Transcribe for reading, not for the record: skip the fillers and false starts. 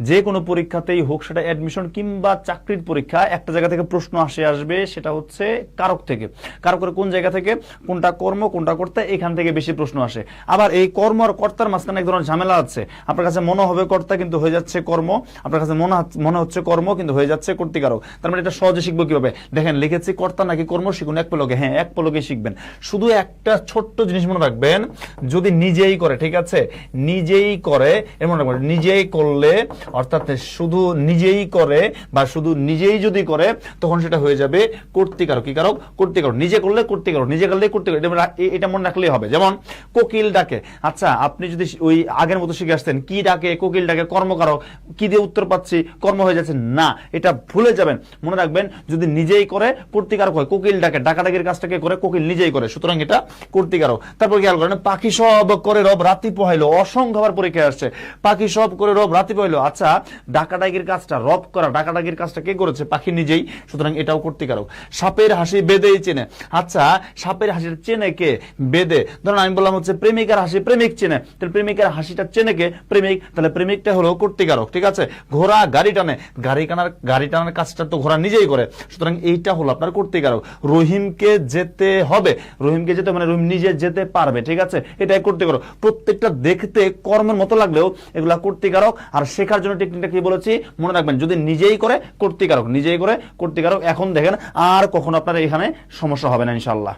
যে কোনো পরীক্ষাতেই হোক, সেটা অ্যাডমিশন কিংবা চাকরির পরীক্ষা, একটা জায়গা থেকে প্রশ্ন আসবে, সেটা হচ্ছে কারক থেকে। কারকের কোন জায়গা থেকে, কোনটা কর্ম কোনটা কর্তা, এখান থেকে বেশি প্রশ্ন আসে। আবার এই কর্ম আর কর্তার মাঝখানে এক ধরনের ঝামেলা আছে। আপনার কাছে মনে হবে কর্তা কিন্তু হয়ে যাচ্ছে কর্ম, আপনার কাছে মনে হচ্ছে কর্ম কিন্তু হয়ে যাচ্ছে কর্তৃকারক। তার মানে এটা সহজে শিখবো কিভাবে? দেখেন লিখেছি কর্তা নাকি কর্ম শিখুন এক পলকে। হ্যাঁ, এক পলকে শিখবেন। শুধু একটা ছোট্ট জিনিস মনে রাখবেন, যদি নিজেই করে, ঠিক আছে, নিজেই করে, এর মনে রাখবেন নিজেই করলে, অর্থাৎ শুধু নিজেই করে বা শুধু নিজেই যদি করে, তখন সেটা হয়ে যাবে কর্তৃকারক। কি কারক? কর্তৃকারক। নিজে করলে কর্তৃকারক, নিজে করলে কর্তৃকারক, এটা মনে রাখলেই হবে। যেমন কোকিল ডাকে, আচ্ছা আপনি যদি ওই আগের মতো শিখে আসতেন, কি ডাকে, কোকিল ডাকে, কর্মকারক, কি দিয়ে উত্তর পাচ্ছি, কর্ম হয়ে যাচ্ছে, না, এটা ভুলে যাবেন। মনে রাখবেন যদি নিজেই করে কর্তৃকারক হয়। কোকিল ডাকে, ডাকাডাকির কাজটাকে করে কোকিল নিজেই করে, সুতরাং এটা কর্তৃকারক। তারপর খেয়াল করেন, পাখি সব করে রব রাতি পোহাইলো, অসংখ্যবার পরীক্ষায় আসছে, পাখি সব করে রব রাতি পোহাইলো। আচ্ছা, ডাকাডাকির কাজটা, রব করা, ডাকাডাকির কাজটা কে করেছে? পাখি নিজেই, সুতরাং এটাও কর্তৃকারক। সাপের হাসি বেদেই চেনে, আচ্ছা সাপের হাসিটা চেনে কে? বেদে। ধরুন আমি বললাম হচ্ছে প্রেমিকার হাসি প্রেমিক চেনে, তাহলে প্রেমিকার হাসিটা চেনে কে? প্রেমিক, তাহলে প্রেমিকটা হলো কর্তৃকারক। ঠিক আছে। ঘোড়া গাড়ি টানে, গাড়ি টানার কাজটা তো ঘোড়া নিজেই করে, সুতরাং এইটা হলো আপনার কর্তৃকারক। রহিমকে যেতে হবে, রহিমকে যেতে মানে রহিম নিজে যেতে পারবে, ঠিক আছে, এটাই কর্তৃকারক। প্রত্যেকটা দেখতে কর্মের মতো লাগলেও এগুলা কর্তৃকারক। আর শেখার জন্য টেকনিকটা কি বলেছি মনে রাখবেন, যদি নিজেই করে কর্তৃকারক, নিজেই করে কর্তৃকারক। এখন দেখেন আর কখনো আপনার এখানে সমস্যা হবে না ইনশাআল্লাহ।